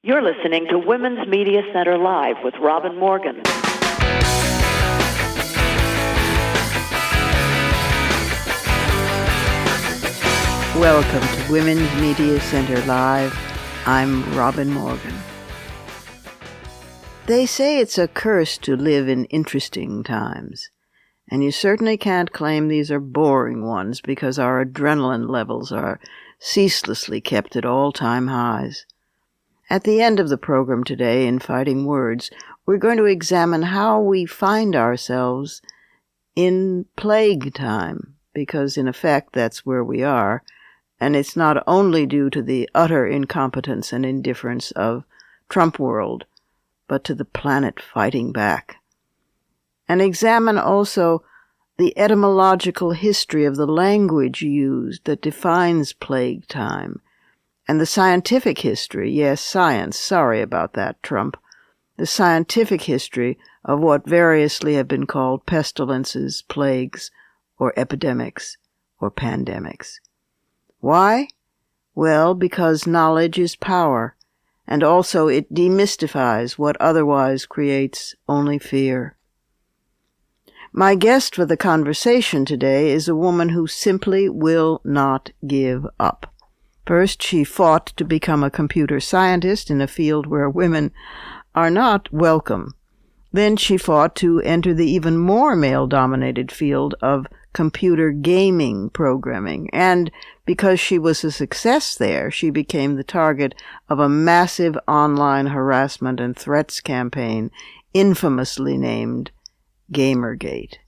You're listening to Women's Media Center Live with Robin Morgan. Welcome to Women's Media Center Live. I'm Robin Morgan. They say it's a curse to live in interesting times, and you certainly can't claim these are boring ones because our adrenaline levels are ceaselessly kept at all-time highs. At the end of the program today, in Fighting Words, we're going to examine how we find ourselves in plague time, because in effect that's where we are, and it's not only due to the utter incompetence and indifference of Trump world, but to the planet fighting back. And examine also the etymological history of the language used that defines plague time, and the scientific history, yes, science, sorry about that, Trump, the scientific history of what variously have been called pestilences, plagues, or epidemics, or pandemics. Why? Well, because knowledge is power, and also it demystifies what otherwise creates only fear. My guest for the conversation today is a woman who simply will not give up. First, she fought to become a computer scientist in a field where women are not welcome. Then she fought to enter the even more male-dominated field of computer gaming programming, and because she was a success there, she became the target of a massive online harassment and threats campaign infamously named Gamergate.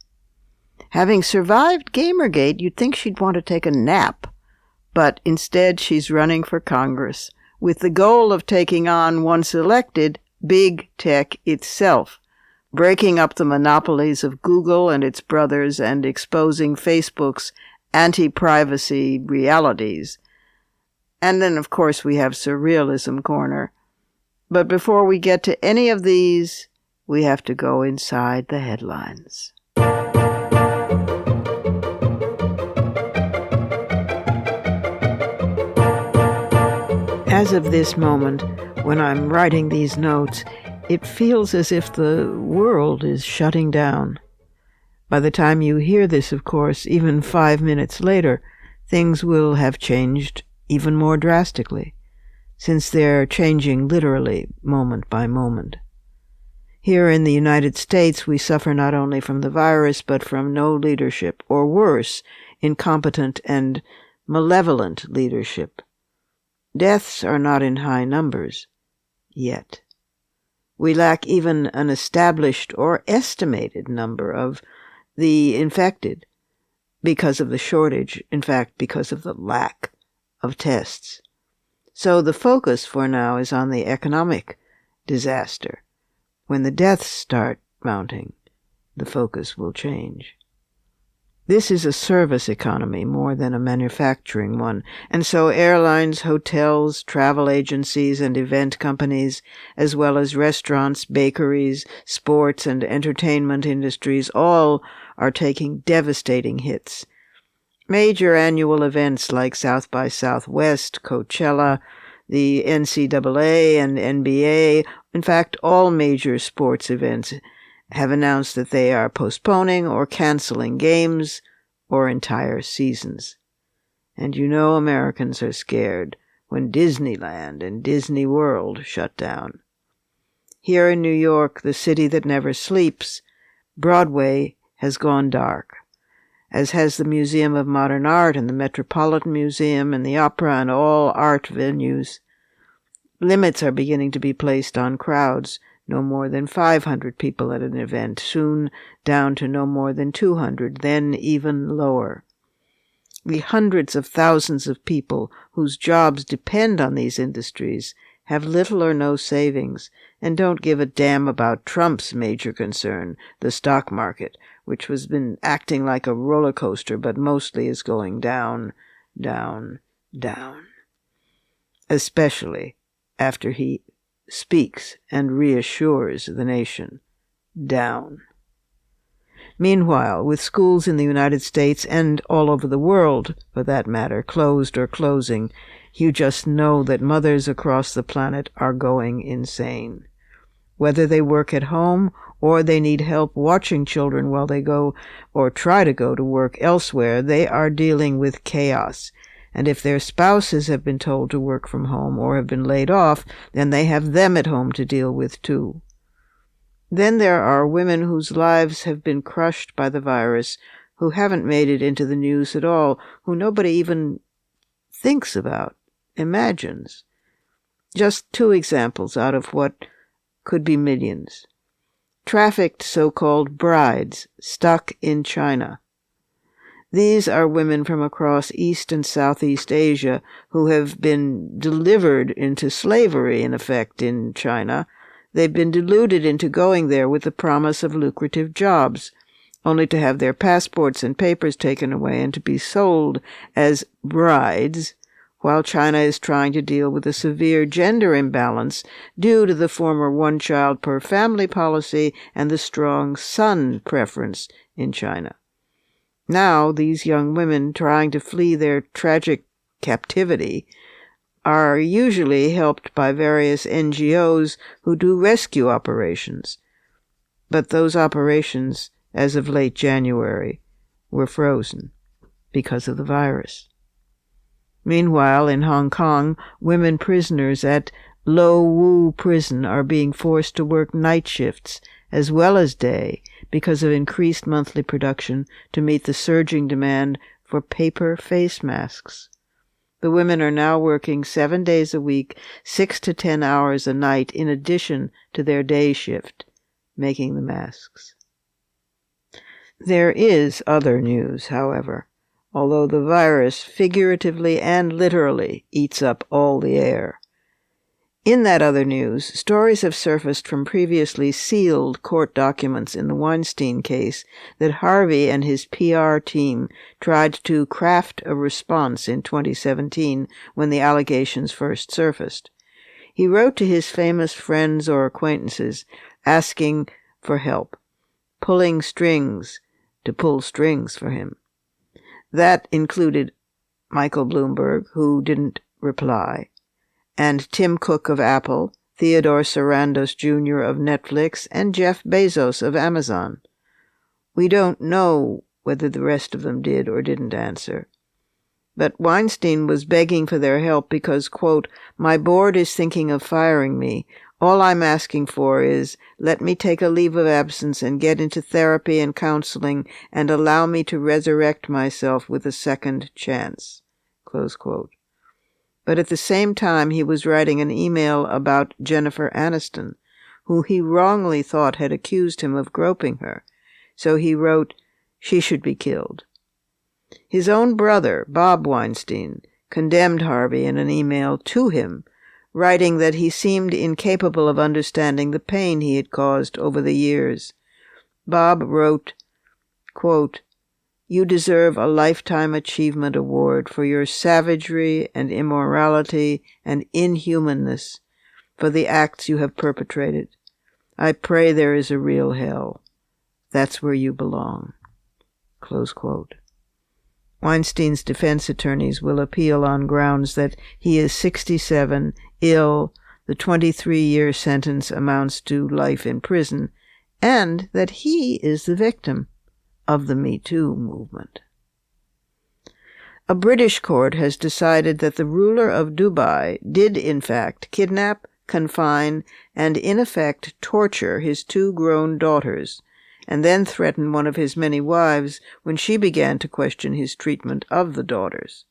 Having survived Gamergate, you'd think she'd want to take a nap, but instead she's running for Congress with the goal of taking on, once elected, big tech itself, breaking up the monopolies of Google and its brothers and exposing Facebook's anti-privacy realities. And then, of course, we have Surrealism Corner. But before we get to any of these, we have to go inside the headlines. As of this moment, when I'm writing these notes, it feels as if the world is shutting down. By the time you hear this, of course, even 5 minutes later, things will have changed even more drastically, since they're changing literally moment by moment. Here in the United States, we suffer not only from the virus, but from no leadership, or worse, incompetent and malevolent leadership. Deaths are not in high numbers, yet. We lack even an established or estimated number of the infected because of the shortage, in fact, because of the lack of tests. So the focus for now is on the economic disaster. When the deaths start mounting, the focus will change. This is a service economy more than a manufacturing one, and so airlines, hotels, travel agencies, and event companies, as well as restaurants, bakeries, sports, and entertainment industries, all are taking devastating hits. Major annual events like South by Southwest, Coachella, the NCAA and NBA, in fact, all major sports events have announced that they are postponing or canceling games or entire seasons. And you know Americans are scared when Disneyland and Disney World shut down. Here in New York, the city that never sleeps, Broadway has gone dark, as has the Museum of Modern Art and the Metropolitan Museum and the Opera and all art venues. Limits are beginning to be placed on crowds. No more than 500 people at an event, soon down to no more than 200, then even lower. The hundreds of thousands of people whose jobs depend on these industries have little or no savings and don't give a damn about Trump's major concern, the stock market, which has been acting like a roller coaster but mostly is going down, down, down. Especially after he speaks and reassures the nation. Down. Meanwhile, with schools in the United States and all over the world, for that matter, closed or closing, you just know that mothers across the planet are going insane. Whether they work at home or they need help watching children while they go or try to go to work elsewhere, they are dealing with chaos. And if their spouses have been told to work from home or have been laid off, then they have them at home to deal with too. Then there are women whose lives have been crushed by the virus, who haven't made it into the news at all, who nobody even thinks about, imagines. Just 2 examples out of what could be millions. Trafficked so-called brides stuck in China. These are women from across East and Southeast Asia who have been delivered into slavery, in effect, in China. They've been deluded into going there with the promise of lucrative jobs, only to have their passports and papers taken away and to be sold as brides, while China is trying to deal with a severe gender imbalance due to the former one-child-per-family policy and the strong son preference in China. Now, these young women trying to flee their tragic captivity are usually helped by various NGOs who do rescue operations. But those operations, as of late January, were frozen because of the virus. Meanwhile, in Hong Kong, women prisoners at Lo Wu prison are being forced to work night shifts as well as day because of increased monthly production to meet the surging demand for paper face masks. The women are now working 7 days a week, 6 to 10 hours a night in addition to their day shift, making the masks. There is other news, however, although the virus figuratively and literally eats up all the air. In that other news, stories have surfaced from previously sealed court documents in the Weinstein case that Harvey and his PR team tried to craft a response in 2017 when the allegations first surfaced. He wrote to his famous friends or acquaintances asking for help, pulling strings to pull strings for him. That included Michael Bloomberg, who didn't reply, and Tim Cook of Apple, Theodore Sarandos Jr. of Netflix, and Jeff Bezos of Amazon. We don't know whether the rest of them did or didn't answer. But Weinstein was begging for their help because, quote, "My board is thinking of firing me. All I'm asking for is, let me take a leave of absence and get into therapy and counseling and allow me to resurrect myself with a second chance," close quote. But at the same time, he was writing an email about Jennifer Aniston, who he wrongly thought had accused him of groping her. So he wrote, "She should be killed." His own brother, Bob Weinstein, condemned Harvey in an email to him, writing that he seemed incapable of understanding the pain he had caused over the years. Bob wrote, quote, "You deserve a Lifetime Achievement Award for your savagery and immorality and inhumanness, for the acts you have perpetrated. I pray there is a real hell. That's where you belong." Close quote. Weinstein's defense attorneys will appeal on grounds that he is 67, ill, the 23-year sentence amounts to life in prison, and that he is the victim of the Me Too movement. A British court has decided that the ruler of Dubai did, in fact, kidnap, confine, and in effect torture his 2 grown daughters, and then threaten one of his many wives when she began to question his treatment of the daughters.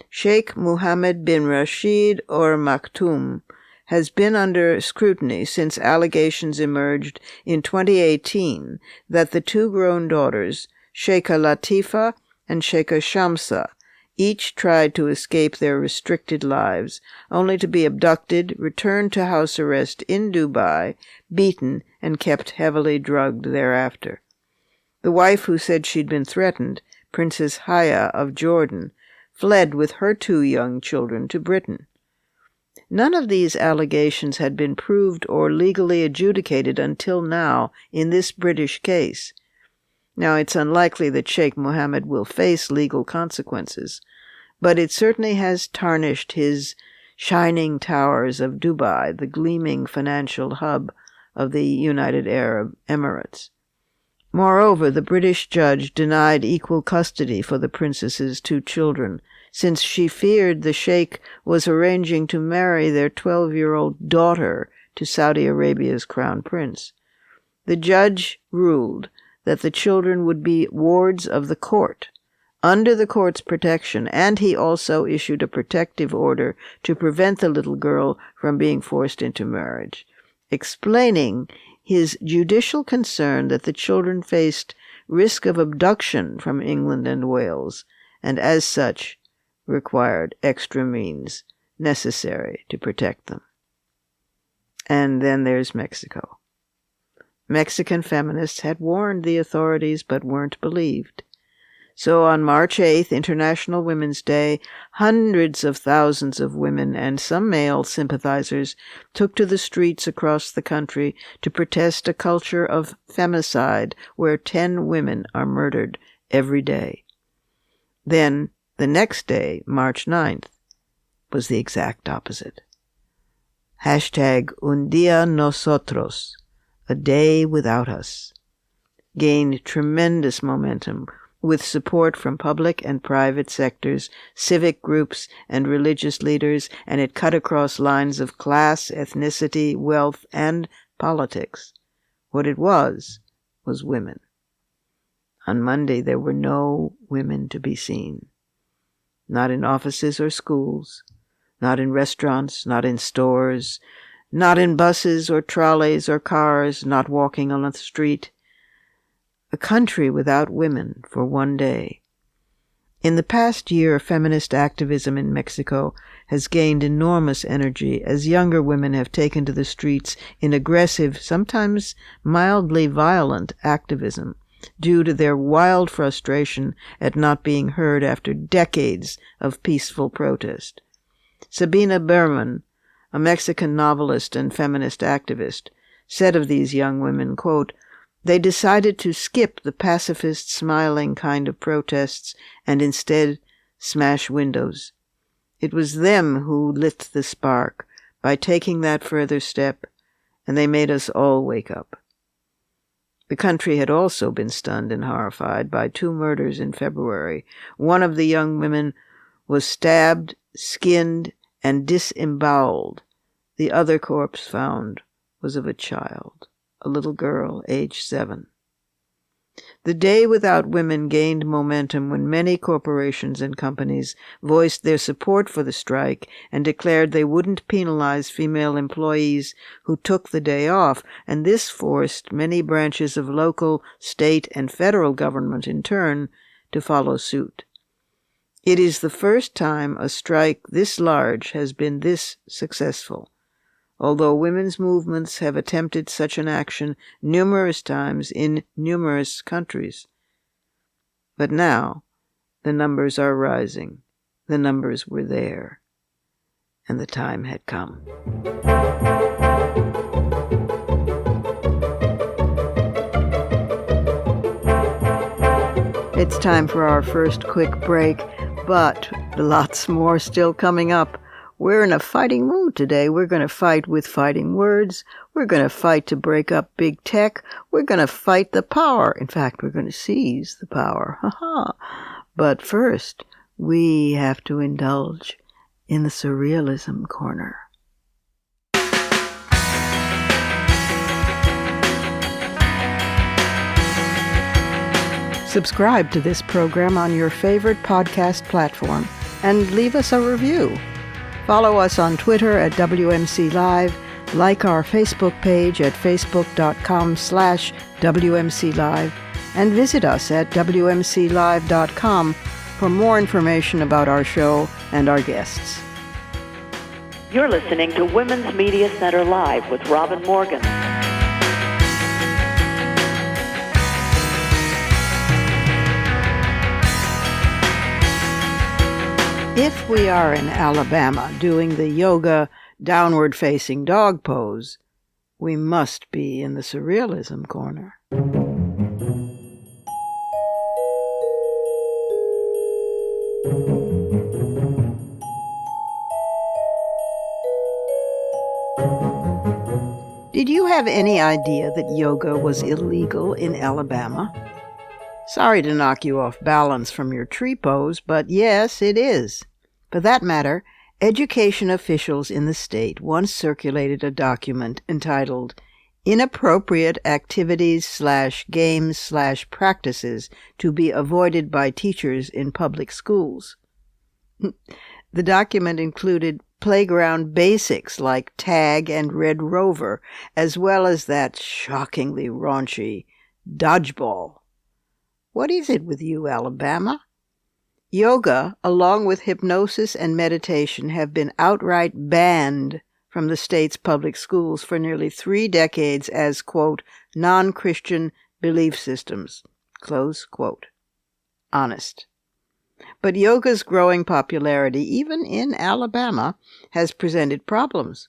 Sheikh Mohammed bin Rashid Al Maktoum has been under scrutiny since allegations emerged in 2018 that the 2 grown daughters, Sheikha Latifa and Sheikha Shamsa, each tried to escape their restricted lives, only to be abducted, returned to house arrest in Dubai, beaten, and kept heavily drugged thereafter. The wife who said she'd been threatened, Princess Haya of Jordan, fled with her 2 young children to Britain. None of these allegations had been proved or legally adjudicated until now in this British case. Now, it's unlikely that Sheikh Mohammed will face legal consequences, but it certainly has tarnished his shining towers of Dubai, the gleaming financial hub of the United Arab Emirates. Moreover, the British judge denied equal custody for the princess's 2 children, since she feared the sheik was arranging to marry their 12-year-old daughter to Saudi Arabia's crown prince. The judge ruled that the children would be wards of the court, under the court's protection, and he also issued a protective order to prevent the little girl from being forced into marriage, explaining his judicial concern that the children faced risk of abduction from England and Wales, and as such required extra means necessary to protect them. And then there's Mexico. Mexican feminists had warned the authorities but weren't believed. So on March 8th, International Women's Day, hundreds of thousands of women and some male sympathizers took to the streets across the country to protest a culture of femicide where 10 women are murdered every day. Then, the next day, March 9th, was the exact opposite. Hashtag Un Día Nosotros, a day without us, gained tremendous momentum with support from public and private sectors, civic groups, and religious leaders, and it cut across lines of class, ethnicity, wealth, and politics. What it was women. On Monday, there were no women to be seen. Not in offices or schools, not in restaurants, not in stores, not in buses or trolleys or cars, not walking on the street. A country without women for one day. In the past year, feminist activism in Mexico has gained enormous energy as younger women have taken to the streets in aggressive, sometimes mildly violent activism due to their wild frustration at not being heard after decades of peaceful protest. Sabina Berman, a Mexican novelist and feminist activist, said of these young women, quote, "They decided to skip the pacifist, smiling kind of protests and instead smash windows. It was them who lit the spark by taking that further step, and they made us all wake up." The country had also been stunned and horrified by 2 murders in February. One of the young women was stabbed, skinned, and disemboweled. The other corpse found was of a child, a little girl, aged 7. The Day Without Women gained momentum when many corporations and companies voiced their support for the strike and declared they wouldn't penalize female employees who took the day off, and this forced many branches of local, state, and federal government in turn to follow suit. It is the first time a strike this large has been this successful, although women's movements have attempted such an action numerous times in numerous countries. But now, the numbers are rising. The numbers were there, and the time had come. It's time for our first quick break, but lots more still coming up. We're in a fighting mood today. We're going to fight with fighting words. We're going to fight to break up big tech. We're going to fight the power. In fact, we're going to seize the power. But first, we have to indulge in the surrealism corner. Subscribe to this program on your favorite podcast platform and leave us a review. Follow us on Twitter at WMC Live, like our Facebook page at facebook.com/WMC Live, and visit us at WMCLive.com for more information about our show and our guests. You're listening to Women's Media Center Live with Robin Morgan. If we are in Alabama doing the yoga downward-facing dog pose, we must be in the surrealism corner. Did you have any idea that yoga was illegal in Alabama? Sorry to knock you off balance from your tree pose, but yes, it is. For that matter, education officials in the state once circulated a document entitled Inappropriate Activities/Games/Practices to be Avoided by Teachers in Public Schools. The document included playground basics like tag and Red Rover, as well as that shockingly raunchy dodgeball. What is it with you, Alabama? Yoga, along with hypnosis and meditation, have been outright banned from the state's public schools for nearly 3 decades as, quote, non-Christian belief systems, close quote. Honest. But yoga's growing popularity, even in Alabama, has presented problems.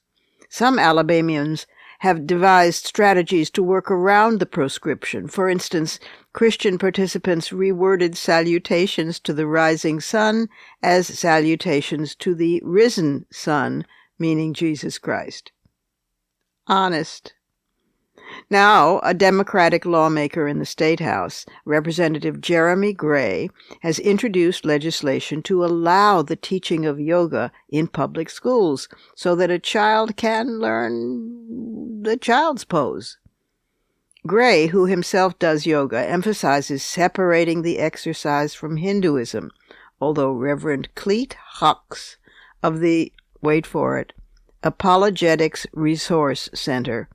Some Alabamians have devised strategies to work around the proscription. For instance, Christian participants reworded salutations to the rising sun as salutations to the risen sun, meaning Jesus Christ. Honest. Now, a Democratic lawmaker in the State House, Representative Jeremy Gray, has introduced legislation to allow the teaching of yoga in public schools so that a child can learn the child's pose. Gray, who himself does yoga, emphasizes separating the exercise from Hinduism, although Reverend Cleet Hux of the, wait for it, Apologetics Resource Center,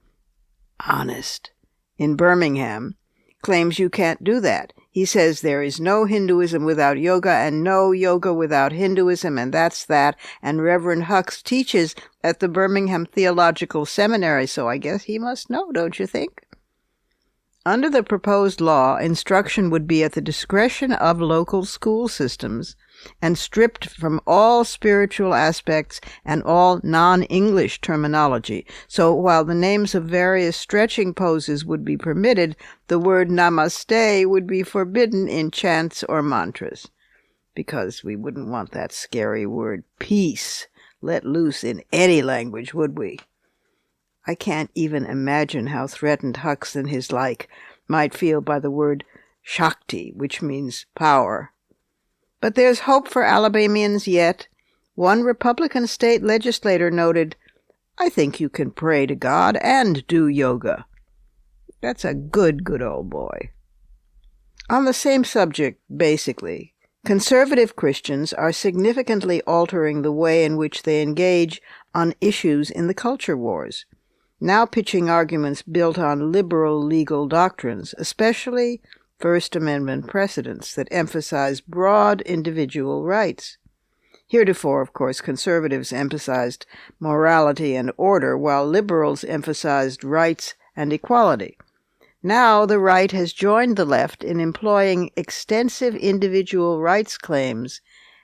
honest, in Birmingham, claims you can't do that. He says there is no Hinduism without yoga and no yoga without Hinduism, and that's that. And Reverend Hux teaches at the Birmingham Theological Seminary, so I guess he must know, don't you think? Under the proposed law, instruction would be at the discretion of local school systems and stripped from all spiritual aspects and all non-English terminology. So while the names of various stretching poses would be permitted, the word namaste would be forbidden in chants or mantras, because we wouldn't want that scary word peace let loose in any language, would we? I can't even imagine how threatened Hux and his like might feel by the word Shakti, which means power. But there's hope for Alabamians yet. One Republican state legislator noted, "I think you can pray to God and do yoga." That's a good old boy. On the same subject, basically, conservative Christians are significantly altering the way in which they engage on issues in the culture wars, now pitching arguments built on liberal legal doctrines, especially First Amendment precedents that emphasize broad individual rights. Heretofore, of course, conservatives emphasized morality and order, while liberals emphasized rights and equality. Now the right has joined the left in employing extensive individual rights claims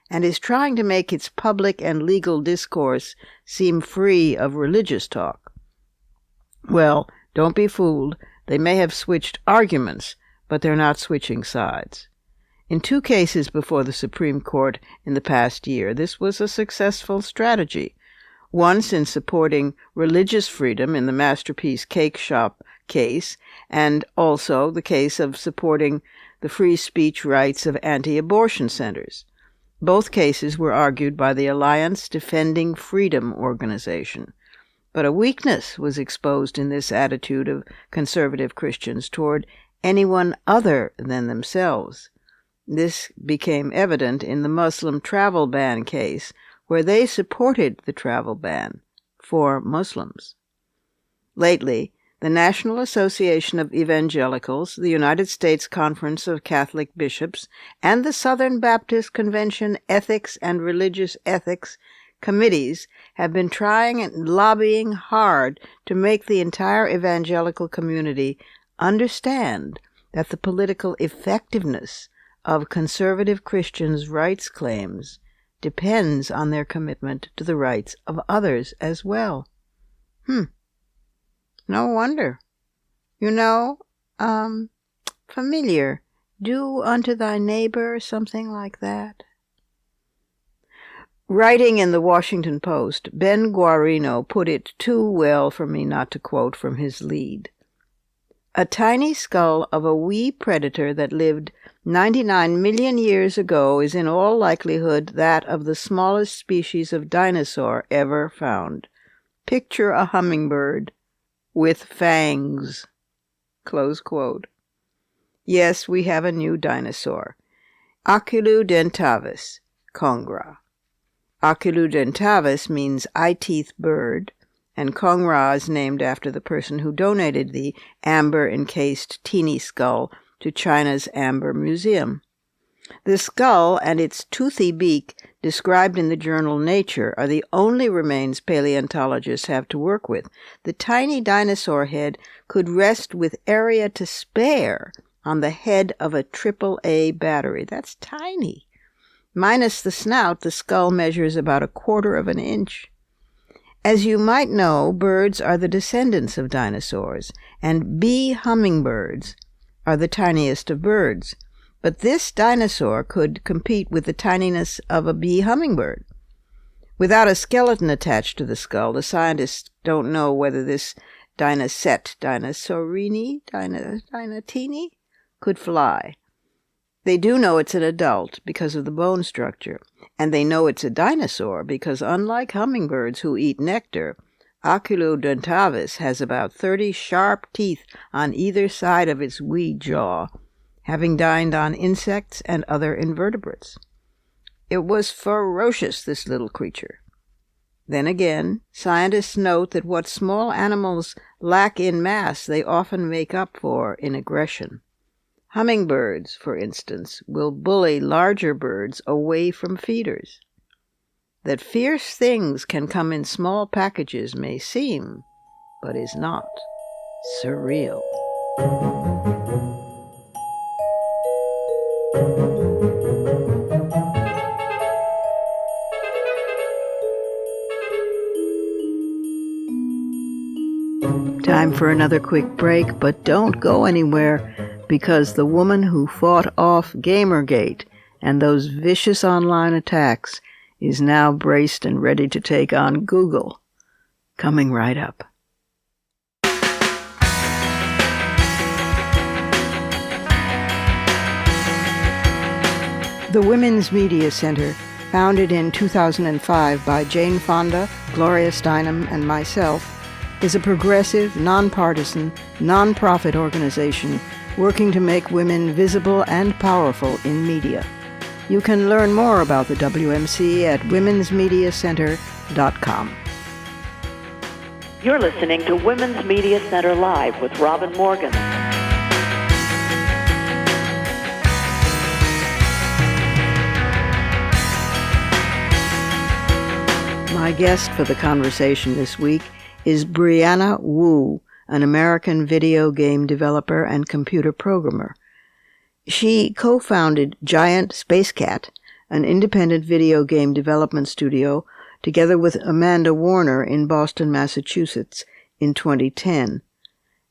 and is trying to make its public and legal discourse seem free of religious talk. Well, don't be fooled. They may have switched arguments, but they're not switching sides. In 2 cases before the Supreme Court in the past year, this was a successful strategy. Once in supporting religious freedom in the Masterpiece Cake Shop case, and also the case of supporting the free speech rights of anti-abortion centers. Both cases were argued by the Alliance Defending Freedom organization. But a weakness was exposed in this attitude of conservative Christians toward anyone other than themselves. This became evident in the Muslim travel ban case, where they supported the travel ban for Muslims. Lately, the National Association of Evangelicals, the United States Conference of Catholic Bishops, and the Southern Baptist Convention Ethics and Religious Ethics committees have been trying and lobbying hard to make the entire evangelical community understand that the political effectiveness of conservative Christians' rights claims depends on their commitment to the rights of others as well. No wonder. Familiar. Do unto thy neighbor, something like that. Writing in the Washington Post, Ben Guarino put it too well for me not to quote from his lead. A tiny skull of a wee predator that lived 99 million years ago is in all likelihood that of the smallest species of dinosaur ever found. Picture a hummingbird with fangs. Close quote. Yes, we have a new dinosaur. Oculudentavis congra. Oculudentavis means eye-teeth bird, and Kongra is named after the person who donated the amber-encased teeny skull to China's Amber Museum. The skull and its toothy beak, described in the journal Nature, are the only remains paleontologists have to work with. The tiny dinosaur head could rest with area to spare on the head of a AAA battery. That's tiny. Minus the snout, the skull measures about 1/4 of an inch. As you might know, birds are the descendants of dinosaurs, and bee hummingbirds are the tiniest of birds. But this dinosaur could compete with the tininess of a bee hummingbird. Without a skeleton attached to the skull, the scientists don't know whether this dinosaurini, could fly. They do know it's an adult because of the bone structure, and they know it's a dinosaur because, unlike hummingbirds who eat nectar, Oculudentavis has about 30 sharp teeth on either side of its wee jaw, having dined on insects and other invertebrates. It was ferocious, this little creature. Then again, scientists note that what small animals lack in mass, they often make up for in aggression. Hummingbirds, for instance, will bully larger birds away from feeders. That fierce things can come in small packages may seem, but is not, surreal. Time for another quick break, but don't go anywhere, because the woman who fought off Gamergate and those vicious online attacks is now braced and ready to take on Google. Coming right up. The Women's Media Center, founded in 2005 by Jane Fonda, Gloria Steinem, and myself, is a progressive, nonpartisan, nonprofit organization working to make women visible and powerful in media. You can learn more about the WMC at womensmediacenter.com. You're listening to Women's Media Center Live with Robin Morgan. My guest for the conversation this week is Brianna Wu, an American video game developer and computer programmer. She co-founded Giant Space Cat, an independent video game development studio, together with Amanda Warner in Boston, Massachusetts, in 2010.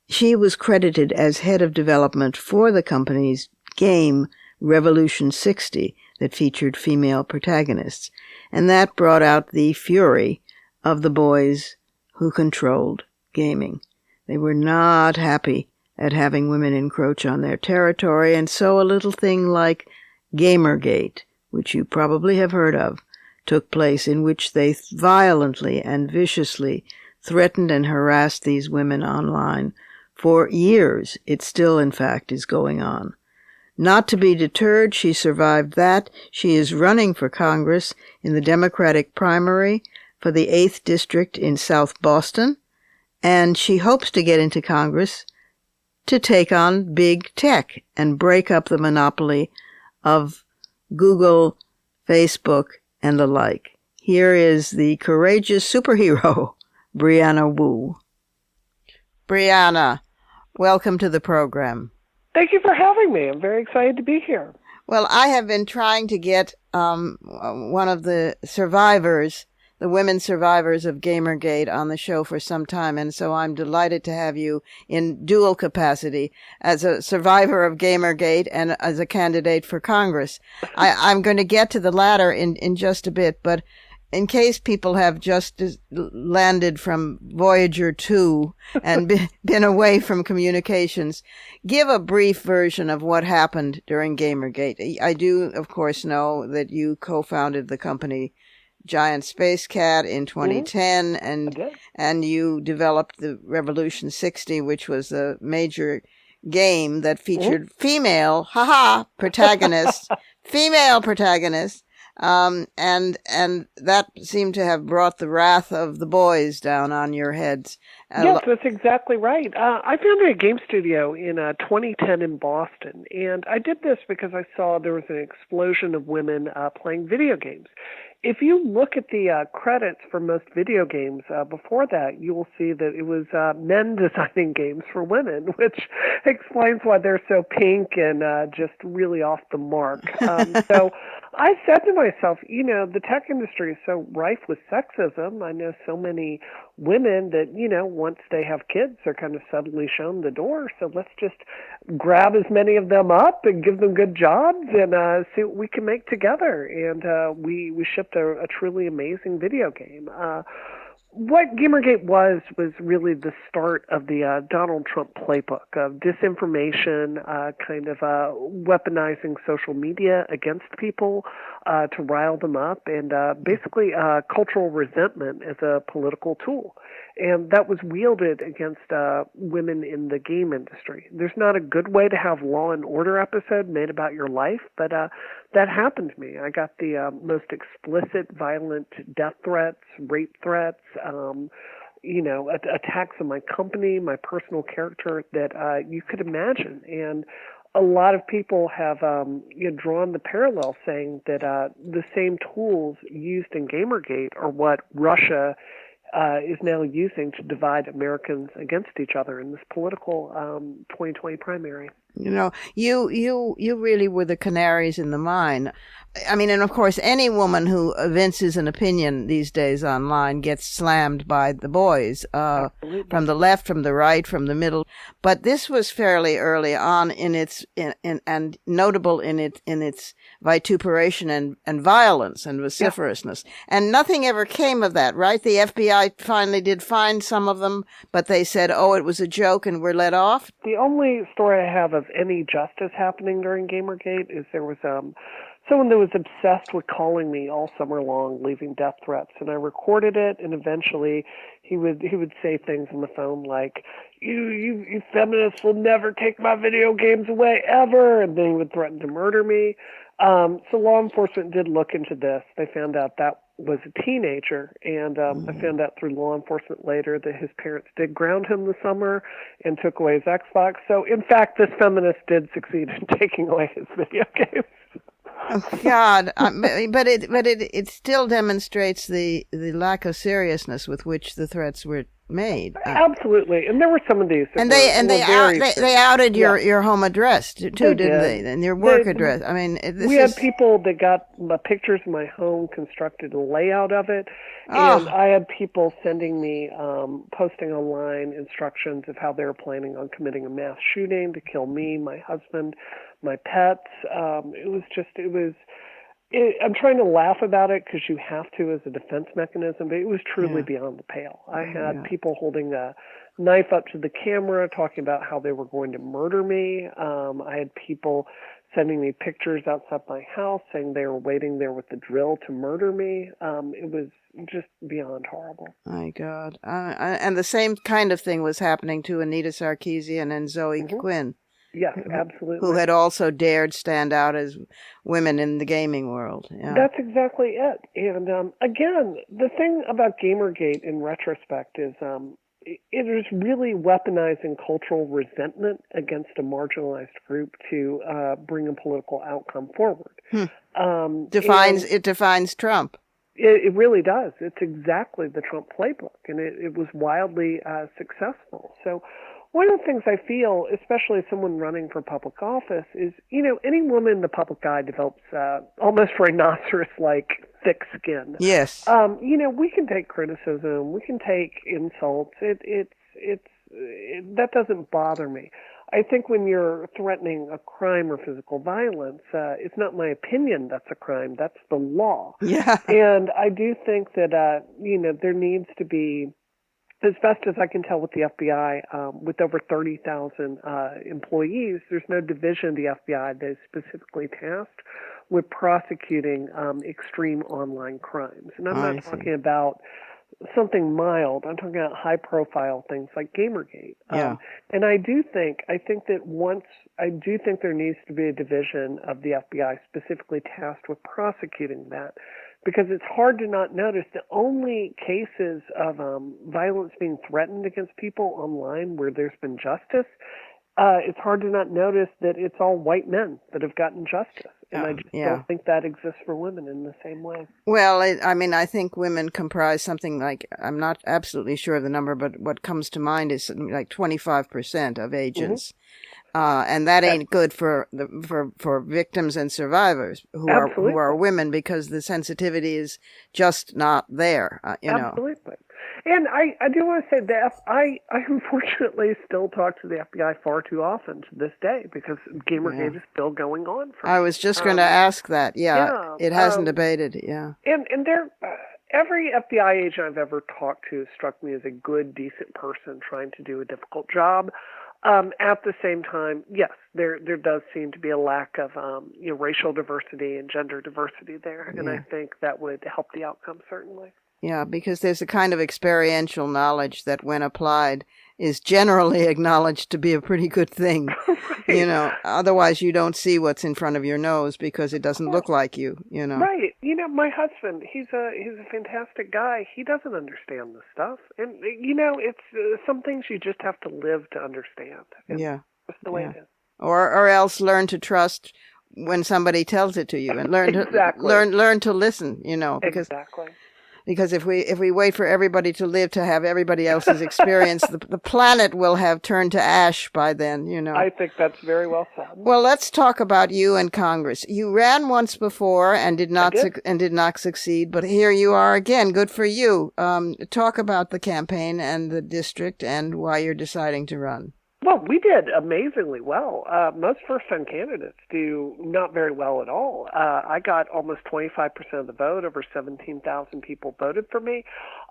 She was credited as head of development for the company's game Revolution 60 that featured female protagonists, and that brought out the fury of the boys who controlled gaming. They were not happy at having women encroach on their territory, and so a little thing like Gamergate, which you probably have heard of, took place, in which they violently and viciously threatened and harassed these women online. For years, it still, in fact, is going on. Not to be deterred, she survived that. She is running for Congress in the Democratic primary for the 8th District in South Boston, and she hopes to get into Congress to take on big tech and break up the monopoly of Google, Facebook, and the like. Here is the courageous superhero, Brianna Wu. Brianna, welcome to the program. Thank you for having me. I'm very excited to be here. Well, I have been trying to get one of the survivors, the women survivors of Gamergate, on the show for some time, and so I'm delighted to have you in dual capacity, as a survivor of Gamergate and as a candidate for Congress. I'm going to get to the latter in just a bit, but in case people have just landed from Voyager 2 and been away from communications, give a brief version of what happened during Gamergate. I do, of course, know that you co-founded the company Giant Space Cat in 2010, and you developed the Revolution 60, which was a major game that featured female protagonists, female protagonists. And that seemed to have brought the wrath of the boys down on your heads. Yes, that's exactly right. I founded a game studio in 2010 in Boston, and I did this because I saw there was an explosion of women playing video games. If you look at the credits for most video games before that, you will see that it was men designing games for women, which explains why they're so pink and just really off the mark. So I said to myself, the tech industry is so rife with sexism. I know so many women that, once they have kids, they're kind of suddenly shown the door. So let's just grab as many of them up and give them good jobs and see what we can make together. And we shipped a truly amazing video game. What Gamergate was really the start of the Donald Trump playbook of disinformation, weaponizing social media against people to rile them up, and basically cultural resentment as a political tool. And that was wielded against women in the game industry. There's not a good way to have Law and Order episode made about your life, but that happened to me. I got the most explicit, violent death threats, rape threats, attacks on my company, my personal character that you could imagine. And a lot of people have drawn the parallel, saying that the same tools used in Gamergate are what Russia is now using to divide Americans against each other in this political 2020 primary. You really were the canaries in the mine. I mean, and of course, any woman who evinces an opinion these days online gets slammed by the boys, from the left, from the right, from the middle. But this was fairly early on and notable in its vituperation and violence and vociferousness. Yeah. And nothing ever came of that, right? The FBI finally did find some of them, but they said, it was a joke and were let off. The only story I have of any justice happening during Gamergate is there was someone that was obsessed with calling me all summer long, leaving death threats, and I recorded it. And eventually, he would say things on the phone like, "You feminists will never take my video games away ever," and then he would threaten to murder me. So law enforcement did look into this. They found out that was a teenager, and I found out through law enforcement later that his parents did ground him this summer and took away his Xbox. So, in fact, this feminist did succeed in taking away his video games. Oh, God, but it still demonstrates the lack of seriousness with which the threats were made. Absolutely, and there were some of these. They outed your home address too, didn't they? And your work address. I mean, we had people that got pictures of my home, constructed a layout of it, and I had people sending me posting online instructions of how they were planning on committing a mass shooting to kill me, my husband, my pets. I'm trying to laugh about it because you have to as a defense mechanism, but it was truly beyond the pale. I had people holding a knife up to the camera talking about how they were going to murder me. I had people sending me pictures outside my house saying they were waiting there with the drill to murder me. It was just beyond horrible. My God. And the same kind of thing was happening to Anita Sarkeesian and Zoe Quinn. Yes, absolutely. Who had also dared stand out as women in the gaming world. Yeah. That's exactly it. And again, the thing about Gamergate in retrospect is it is really weaponizing cultural resentment against a marginalized group to bring a political outcome forward. It defines Trump. It really does. It's exactly the Trump playbook, and it was wildly successful. So one of the things I feel, especially as someone running for public office, is, any woman in the public eye develops almost rhinoceros-like thick skin. Yes. We can take criticism. We can take insults. That doesn't bother me. I think when you're threatening a crime or physical violence, it's not my opinion that's a crime, that's the law. Yeah. And I do think that, there needs to be, as best as I can tell with the FBI, with over 30,000 employees, there's no division of the FBI that is specifically tasked with prosecuting extreme online crimes. And I'm not talking about something mild. I'm talking about high-profile things like Gamergate. Yeah. And I think there needs to be a division of the FBI specifically tasked with prosecuting that, because it's hard to not notice the only cases of violence being threatened against people online where there's been justice. It's hard to not notice that it's all white men that have gotten justice. And I just don't think that exists for women in the same way. Well, I think women comprise something like, I'm not absolutely sure of the number, but what comes to mind is something like 25% of agents. And that ain't good for victims and survivors who are women, because the sensitivity is just not there. Absolutely. And I do want to say that I unfortunately still talk to the FBI far too often to this day, because Gamergate is still going on. I was just going to ask that. It hasn't abated. Yeah. And every FBI agent I've ever talked to struck me as a good, decent person trying to do a difficult job. At the same time, yes, there does seem to be a lack of racial diversity and gender diversity there, and I think that would help the outcome, certainly. Yeah, because there's a kind of experiential knowledge that, when applied, is generally acknowledged to be a pretty good thing. Right. Otherwise you don't see what's in front of your nose because it doesn't look like you. Right. My husband, he's a fantastic guy. He doesn't understand this stuff, and it's some things you just have to live to understand. It's just the way it is. Or else learn to trust when somebody tells it to you, and learn to listen. Because if we wait for everybody to live to have everybody else's experience, the planet will have turned to ash by then, I think that's very well said. Well, let's talk about you and Congress. You ran once before and did not succeed, but here you are again. Good for you. Talk about the campaign and the district and why you're deciding to run. Well, we did amazingly well. Most first-time candidates do not very well at all. I got almost 25% of the vote. Over 17,000 people voted for me.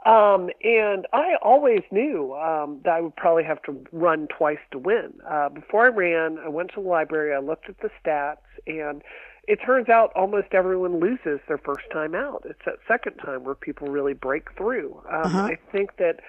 And I always knew that I would probably have to run twice to win. Before I ran, I went to the library, I looked at the stats, and it turns out almost everyone loses their first time out. It's that second time where people really break through. I think that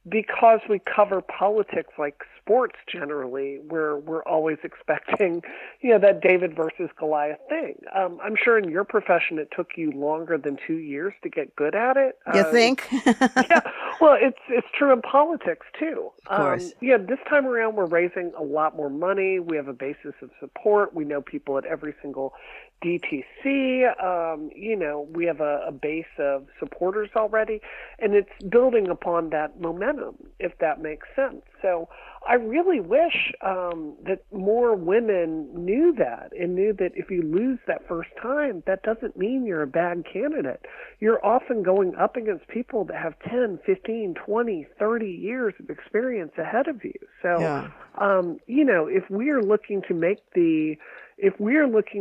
because we cover politics like sports generally, we're always expecting, that David versus Goliath thing. I'm sure in your profession it took you longer than 2 years to get good at it. You think? Yeah. Well, it's true in politics too. Of course. This time around we're raising a lot more money. We have a basis of support. We know people at every single DTC. We have a base of supporters already, and it's building upon that momentum, if that makes sense. So I really wish that more women knew that, and knew that if you lose that first time, that doesn't mean you're a bad candidate. You're often going up against people that have 10, 15, 20, 30 years of experience ahead of you. So, if we are looking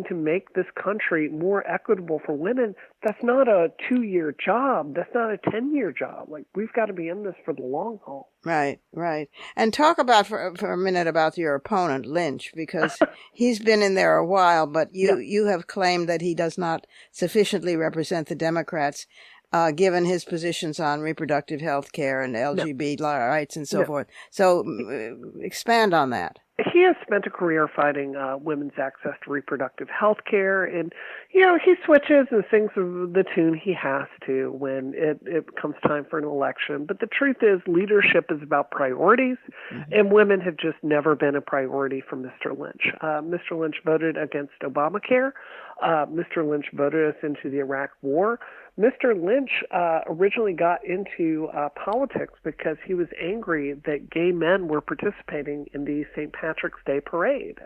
to make this country more equitable for women, that's not a 2-year job. That's not a 10-year job. Like, we've got to be in this for the long haul. Right. And talk about for a minute about your opponent, Lynch, because he's been in there a while, but you have claimed that he does not sufficiently represent the Democrats, given his positions on reproductive health care and LGBT rights and so forth. So expand on that. He has spent a career fighting women's access to reproductive health care, and, he switches and sings the tune he has to when it comes time for an election. But the truth is, leadership is about priorities, and women have just never been a priority for Mr. Lynch. Mr. Lynch voted against Obamacare. Mr. Lynch voted us into the Iraq War. Mr. Lynch originally got into politics because he was angry that gay men were participating in the St. Patrick's Day parade.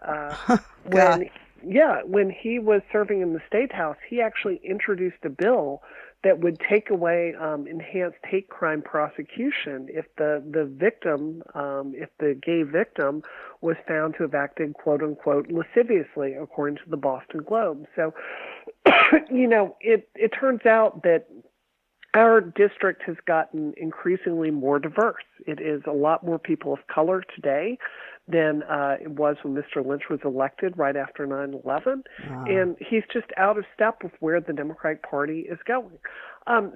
When he was serving in the State House, he actually introduced a bill that would take away enhanced hate crime prosecution if the victim, if the gay victim was found to have acted, quote unquote, lasciviously, according to the Boston Globe. So, it turns out that our district has gotten increasingly more diverse. It is a lot more people of color today than it was when Mr. Lynch was elected right after 9/11. And he's just out of step with where the Democratic Party is going.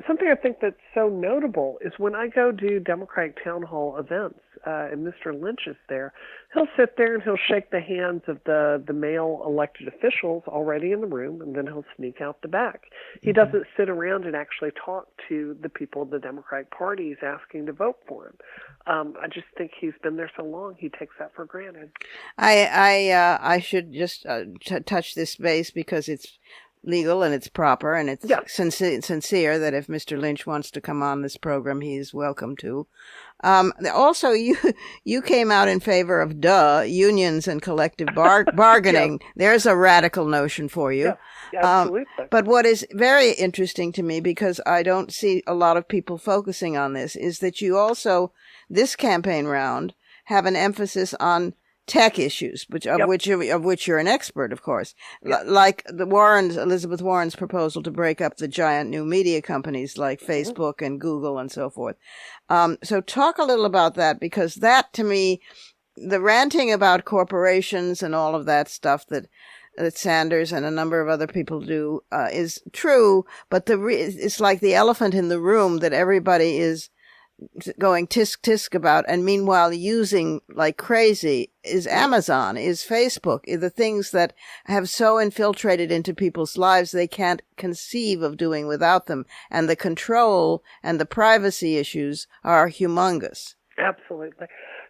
Something I think that's so notable is when I go do Democratic town hall events and Mr. Lynch is there, he'll sit there and he'll shake the hands of the male elected officials already in the room, and then he'll sneak out the back. He doesn't sit around and actually talk to the people of the Democratic Party he's asking to vote for him. I just think he's been there so long, he takes that for granted. I should just touch this base because it's legal and it's proper and it's sincere that if Mr. Lynch wants to come on this program, he's welcome to. Also, you came out in favor of unions and collective bargaining. There's a radical notion for you. Yeah, absolutely. But what is very interesting to me, because I don't see a lot of people focusing on this, is that you also, this campaign round, have an emphasis on tech issues, of which you're an expert, of course, like Elizabeth Warren's proposal to break up the giant new media companies like Facebook and Google and so forth. So talk a little about that, because that, to me, the ranting about corporations and all of that stuff that Sanders and a number of other people do is true, but it's like the elephant in the room that everybody is going tisk about, and meanwhile using like crazy is Amazon, is Facebook, the things that have so infiltrated into people's lives they can't conceive of doing without them, and the control and the privacy issues are humongous. Absolutely.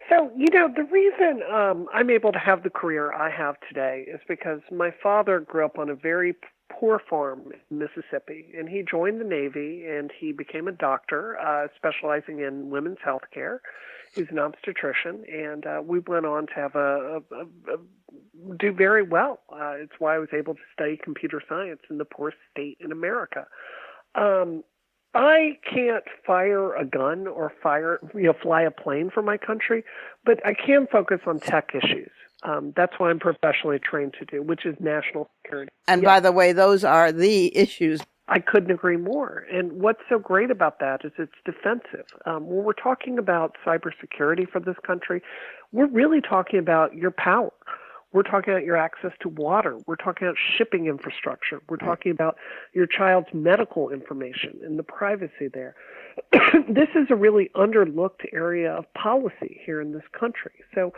So, the reason I'm able to have the career I have today is because my father grew up on a very poor farm in Mississippi, and he joined the Navy, and he became a doctor, specializing in women's health care. He's an obstetrician, and we went on to have do very well. It's why I was able to study computer science in the poorest state in America. I can't fire a gun or fly a plane for my country, but I can focus on tech issues. That's what I'm professionally trained to do, which is national security. And by the way, those are the issues. I couldn't agree more. And what's so great about that is it's defensive. When we're talking about cybersecurity for this country, we're really talking about your power. We're talking about your access to water. We're talking about shipping infrastructure. We're talking about your child's medical information and the privacy there. This is a really underlooked area of policy here in this country. So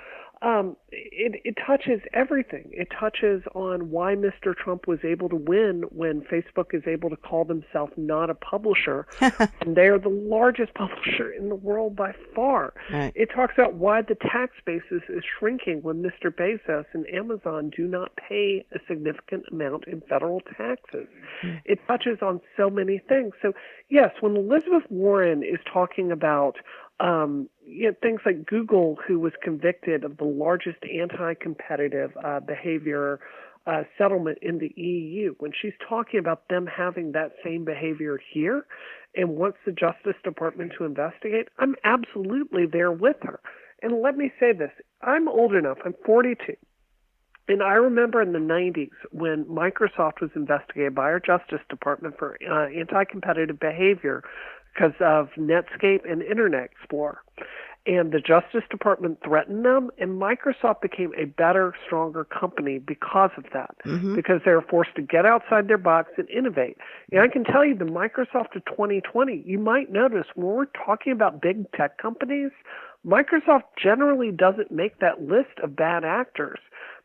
it touches everything. It touches on why Mr. Trump was able to win when Facebook is able to call themselves not a publisher. And they are the largest publisher in the world by far. Right. It talks about why the tax basis is shrinking when Mr. Bezos and Amazon do not pay a significant amount in federal taxes. It touches on so many things. So, yes, when Elizabeth Warren is talking about things like Google, who was convicted of the largest anti-competitive behavior settlement in the EU, when she's talking about them having that same behavior here and wants the Justice Department to investigate, I'm absolutely there with her. And let me say this, I'm old enough, I'm 42. And I remember in the 90s when Microsoft was investigated by our Justice Department for anti-competitive behavior because of Netscape and Internet Explorer. And the Justice Department threatened them, and Microsoft became a better, stronger company because of that, because they were forced to get outside their box and innovate. And I can tell you, the Microsoft of 2020, you might notice when we're talking about big tech companies, Microsoft generally doesn't make that list of bad actors,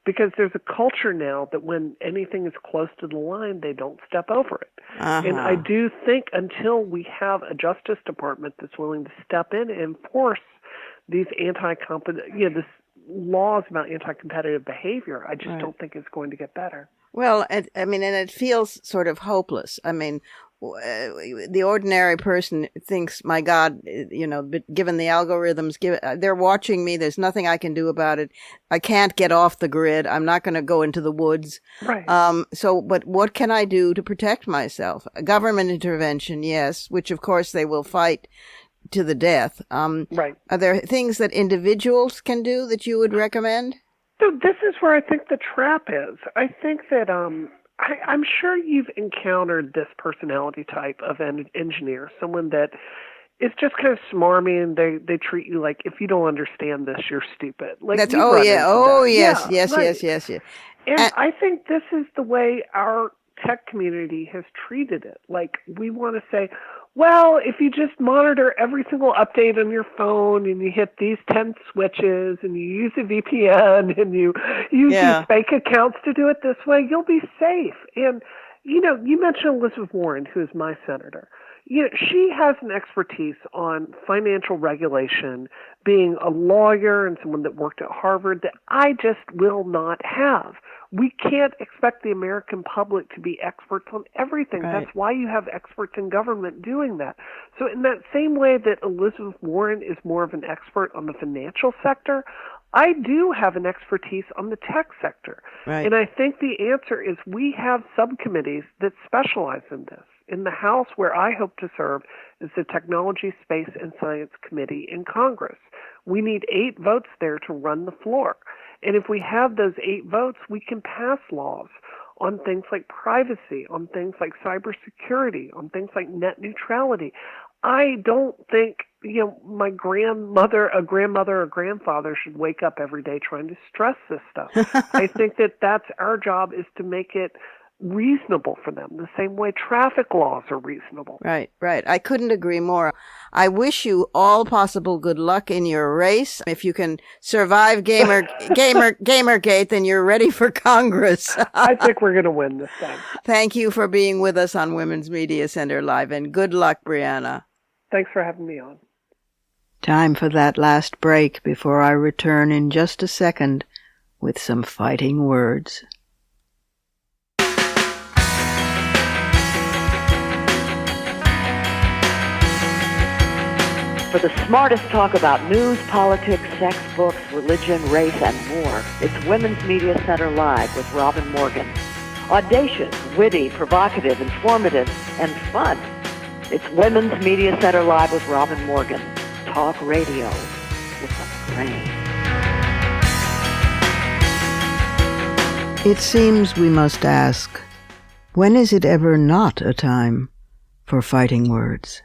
because there's a culture now that when anything is close to the line, they don't step over it. And I do think until we have a Justice Department that's willing to step in and enforce these this laws about anti-competitive behavior, I just don't think it's going to get better. Well, and it feels sort of hopeless. I mean, the ordinary person thinks, my God, but given the algorithms, they're watching me. There's nothing I can do about it. I can't get off the grid. I'm not going to go into the woods. Right. But what can I do to protect myself? Government intervention, yes, which of course they will fight to the death. Right. Are there things that individuals can do that you would recommend? So this is where I think the trap is. I think that I'm sure you've encountered this personality type of an engineer, someone that is just kind of smarmy, and they treat you like, if you don't understand this, you're stupid. Like, That's yes. And I think this is the way our tech community has treated it. Like, we want to say, well, if you just monitor every single update on your phone and you hit these 10 switches and you use a VPN and you use these fake accounts to do it this way, you'll be safe. And, you mentioned Elizabeth Warren, who is my senator. She has an expertise on financial regulation, being a lawyer and someone that worked at Harvard, that I just will not have. We can't expect the American public to be experts on everything. Right. That's why you have experts in government doing that. So in that same way that Elizabeth Warren is more of an expert on the financial sector, I do have an expertise on the tech sector. Right. And I think the answer is we have subcommittees that specialize in this. In the House, where I hope to serve, is the Technology, Space, and Science Committee in Congress. We need 8 votes there to run the floor. And if we have those 8 votes, we can pass laws on things like privacy, on things like cybersecurity, on things like net neutrality. I don't think, my grandmother or grandfather should wake up every day trying to stress this stuff. I think that that's our job, is to make it reasonable for them, the same way traffic laws are reasonable. Right. I couldn't agree more. I wish you all possible good luck in your race. If you can survive Gamergate, then you're ready for Congress. I think we're going to win this time. Thank you for being with us on Women's Media Center Live, and good luck, Brianna. Thanks for having me on. Time for that last break before I return in just a second with some fighting words. For the smartest talk about news, politics, sex, books, religion, race, and more, it's Women's Media Center Live with Robin Morgan. Audacious, witty, provocative, informative, and fun. It's Women's Media Center Live with Robin Morgan. Talk radio with a brain. It seems we must ask, when is it ever not a time for fighting words?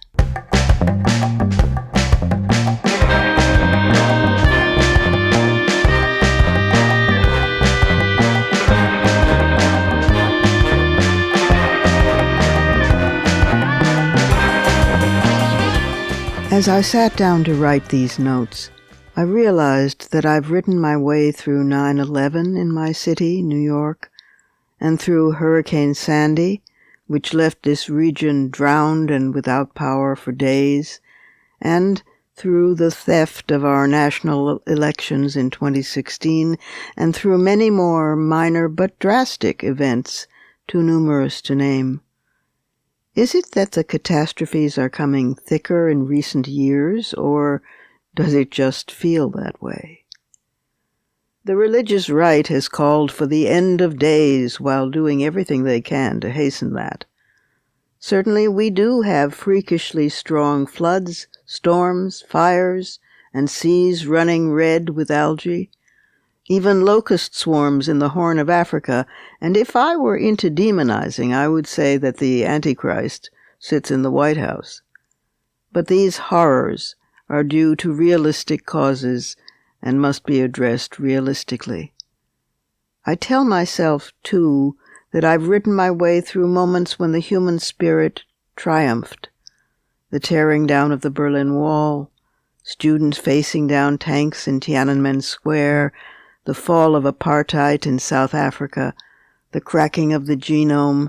As I sat down to write these notes, I realized that I've written my way through 9/11 in my city, New York, and through Hurricane Sandy, which left this region drowned and without power for days, and through the theft of our national elections in 2016, and through many more minor but drastic events, too numerous to name. Is it that the catastrophes are coming thicker in recent years, or does it just feel that way? The religious right has called for the end of days while doing everything they can to hasten that. Certainly we do have freakishly strong floods, storms, fires, and seas running red with algae, even locust swarms in the Horn of Africa, and if I were into demonizing, I would say that the Antichrist sits in the White House. But these horrors are due to realistic causes and must be addressed realistically. I tell myself, too, that I've written my way through moments when the human spirit triumphed. The tearing down of the Berlin Wall, students facing down tanks in Tiananmen Square, the fall of apartheid in South Africa, the cracking of the genome,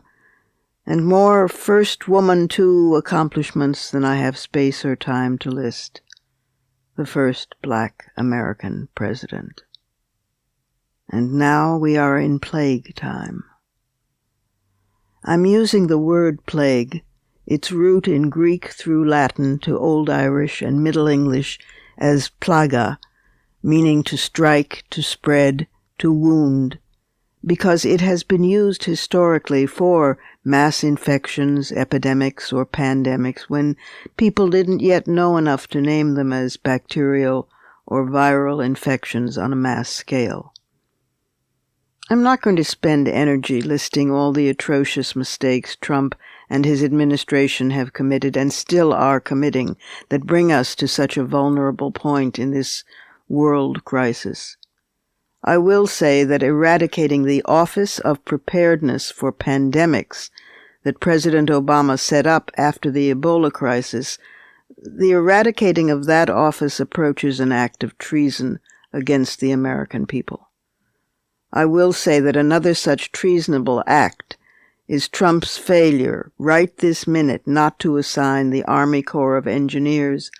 and more first woman too accomplishments than I have space or time to list. The first black American president. And now we are in plague time. I'm using the word plague its root in Greek through Latin to Old Irish and Middle English as plaga, meaning to strike, to spread, to wound, because it has been used historically for mass infections, epidemics, or pandemics when people didn't yet know enough to name them as bacterial or viral infections on a mass scale. I'm not going to spend energy listing all the atrocious mistakes Trump and his administration have committed and still are committing that bring us to such a vulnerable point in this world crisis. I will say that eradicating the Office of Preparedness for Pandemics that President Obama set up after the Ebola crisis, the eradicating of that office approaches an act of treason against the American people. I will say that another such treasonable act is Trump's failure right this minute not to assign the Army Corps of Engineers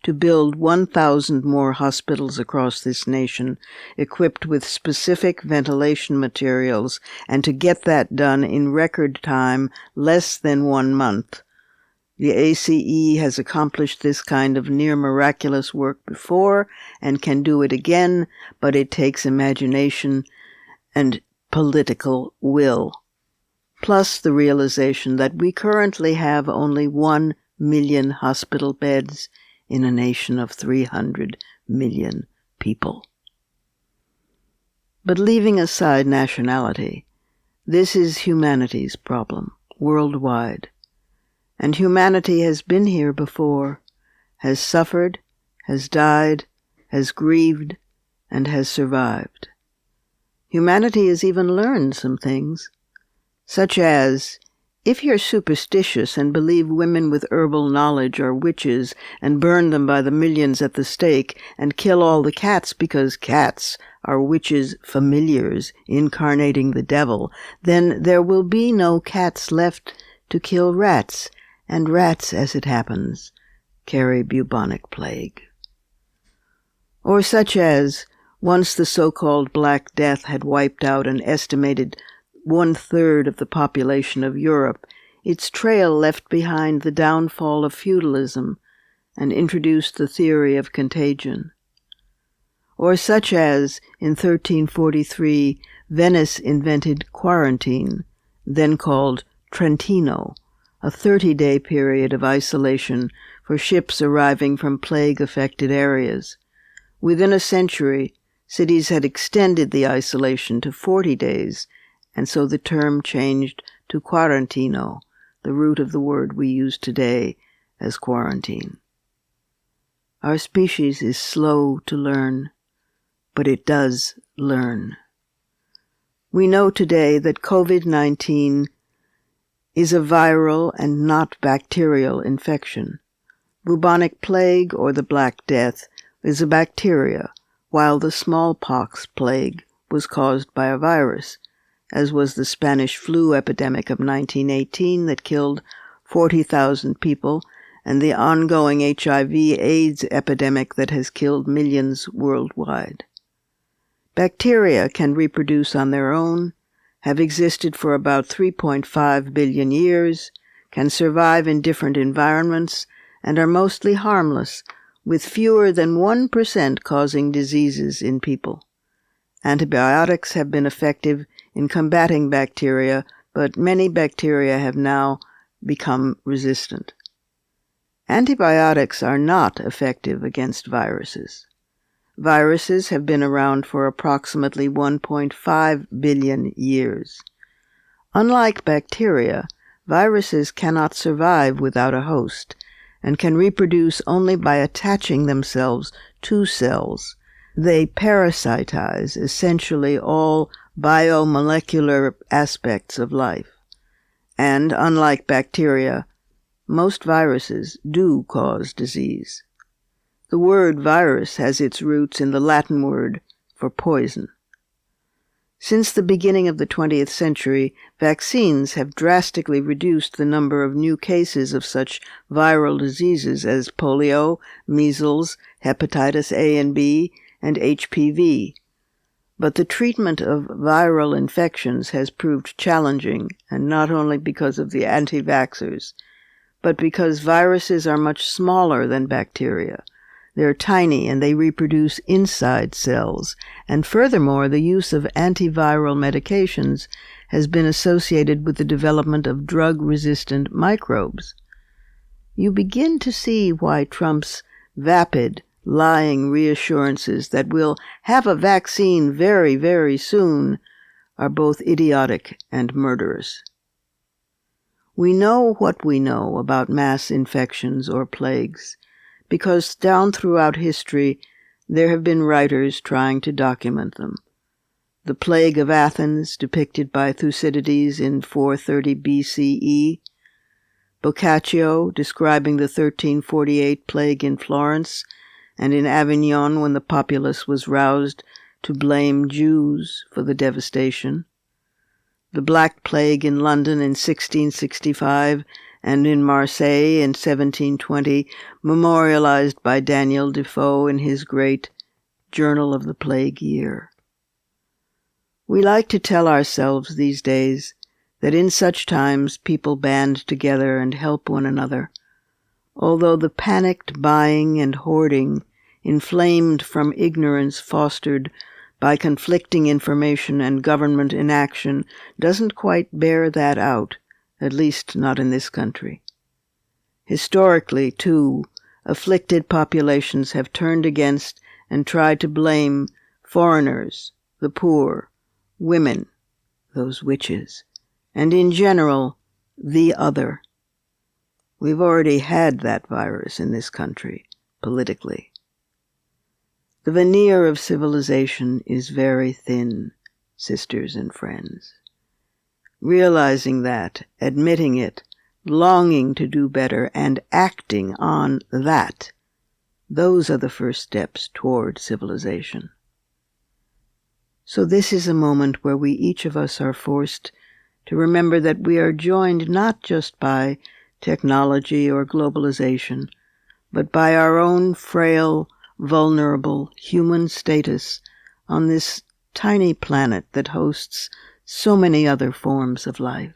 to build 1,000 more hospitals across this nation, equipped with specific ventilation materials, and to get that done in record time, less than 1 month. The ACE has accomplished this kind of near-miraculous work before and can do it again, but it takes imagination and political will, plus the realization that we currently have only 1 million hospital beds in a nation of 300 million people. But leaving aside nationality, this is humanity's problem, worldwide. And humanity has been here before, has suffered, has died, has grieved, and has survived. Humanity has even learned some things, such as, if you're superstitious and believe women with herbal knowledge are witches and burn them by the millions at the stake and kill all the cats because cats are witches' familiars incarnating the devil, then there will be no cats left to kill rats, and rats, as it happens, carry bubonic plague. Or such as, once the so-called Black Death had wiped out an estimated 1/3 of the population of Europe, its trail left behind the downfall of feudalism and introduced the theory of contagion. Or such as, in 1343, Venice invented quarantine, then called Trentino, a 30-day period of isolation for ships arriving from plague-affected areas. Within a century, cities had extended the isolation to 40 days, and so the term changed to quarantino, the root of the word we use today as quarantine. Our species is slow to learn, but it does learn. We know today that COVID-19 is a viral and not bacterial infection. Bubonic plague, or the Black Death, is a bacteria, while the smallpox plague was caused by a virus, as was the Spanish flu epidemic of 1918 that killed 40,000 people, and the ongoing HIV/AIDS epidemic that has killed millions worldwide. Bacteria can reproduce on their own, have existed for about 3.5 billion years, can survive in different environments, and are mostly harmless, with fewer than 1% causing diseases in people. Antibiotics have been effective in combating bacteria, but many bacteria have now become resistant. Antibiotics are not effective against viruses. Viruses have been around for approximately 1.5 billion years. Unlike bacteria, viruses cannot survive without a host, and can reproduce only by attaching themselves to cells. They parasitize essentially all biomolecular aspects of life. And, unlike bacteria, most viruses do cause disease. The word virus has its roots in the Latin word for poison. Since the beginning of the 20th century, vaccines have drastically reduced the number of new cases of such viral diseases as polio, measles, hepatitis A and B, and HPV. But the treatment of viral infections has proved challenging, and not only because of the anti-vaxxers, but because viruses are much smaller than bacteria. They're tiny and they reproduce inside cells, and furthermore, the use of antiviral medications has been associated with the development of drug-resistant microbes. You begin to see why Trump's vapid, lying reassurances that we'll have a vaccine very, very soon are both idiotic and murderous. We know what we know about mass infections or plagues, because down throughout history there have been writers trying to document them. The plague of Athens, depicted by Thucydides in 430 BCE, Boccaccio describing the 1348 plague in Florence and in Avignon when the populace was roused to blame Jews for the devastation, the Black Plague in London in 1665 and in Marseille in 1720, memorialized by Daniel Defoe in his great Journal of the Plague Year. We like to tell ourselves these days that in such times people band together and help one another, although the panicked buying and hoarding, inflamed from ignorance fostered by conflicting information and government inaction, doesn't quite bear that out, at least not in this country. Historically, too, afflicted populations have turned against and tried to blame foreigners, the poor, women, those witches, and in general, the other. We've already had that virus in this country, politically. The veneer of civilization is very thin, sisters and friends. Realizing that, admitting it, longing to do better, and acting on that, those are the first steps toward civilization. So this is a moment where we each of us are forced to remember that we are joined not just by technology or globalization, but by our own frail, vulnerable human status on this tiny planet that hosts so many other forms of life.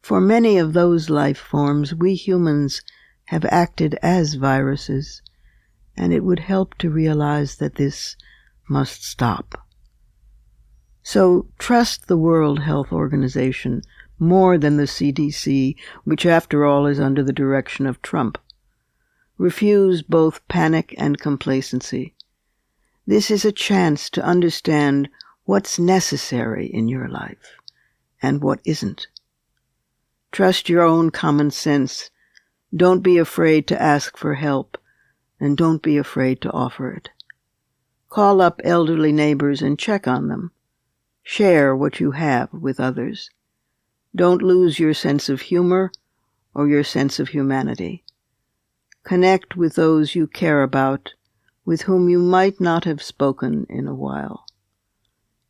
For many of those life forms, we humans have acted as viruses, and it would help to realize that this must stop. So trust the World Health Organization more than the CDC, which after all is under the direction of Trump. Refuse both panic and complacency. This is a chance to understand what's necessary in your life and what isn't. Trust your own common sense. Don't be afraid to ask for help, and don't be afraid to offer it. Call up elderly neighbors and check on them. Share what you have with others. Don't lose your sense of humor or your sense of humanity. Connect with those you care about, with whom you might not have spoken in a while.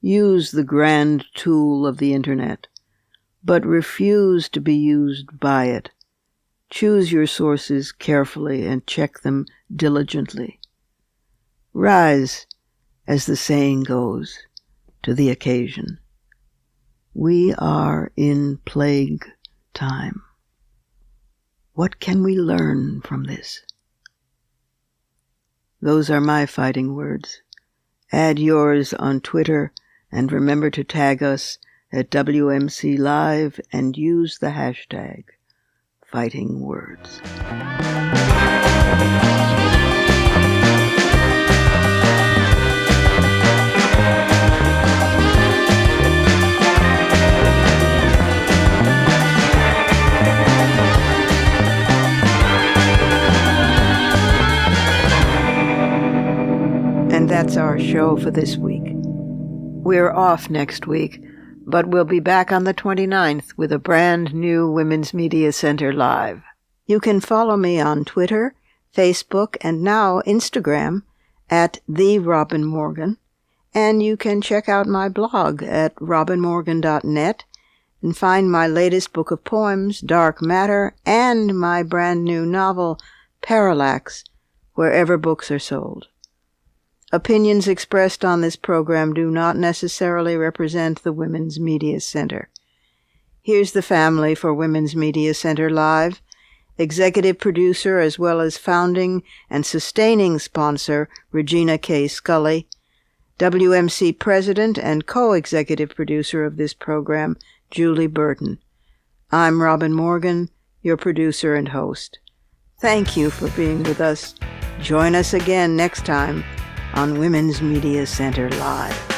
Use the grand tool of the internet, but refuse to be used by it. Choose your sources carefully and check them diligently. Rise, as the saying goes, to the occasion. We are in plague time. What can we learn from this? Those are my fighting words. Add yours on Twitter and remember to tag us at WMC Live and use the hashtag Fighting Words. And that's our show for this week. We're off next week, but we'll be back on the 29th with a brand new Women's Media Center Live. You can follow me on Twitter, Facebook, and now Instagram at @TheRobinMorgan, and you can check out my blog at robinmorgan.net and find my latest book of poems, Dark Matter, and my brand new novel, Parallax, wherever books are sold. Opinions expressed on this program do not necessarily represent the Women's Media Center. Here's the family for Women's Media Center Live, executive producer as well as founding and sustaining sponsor Regina K. Scully, WMC president and co-executive producer of this program, Julie Burton. I'm Robin Morgan, your producer and host. Thank you for being with us. Join us again next time on Women's Media Center Live.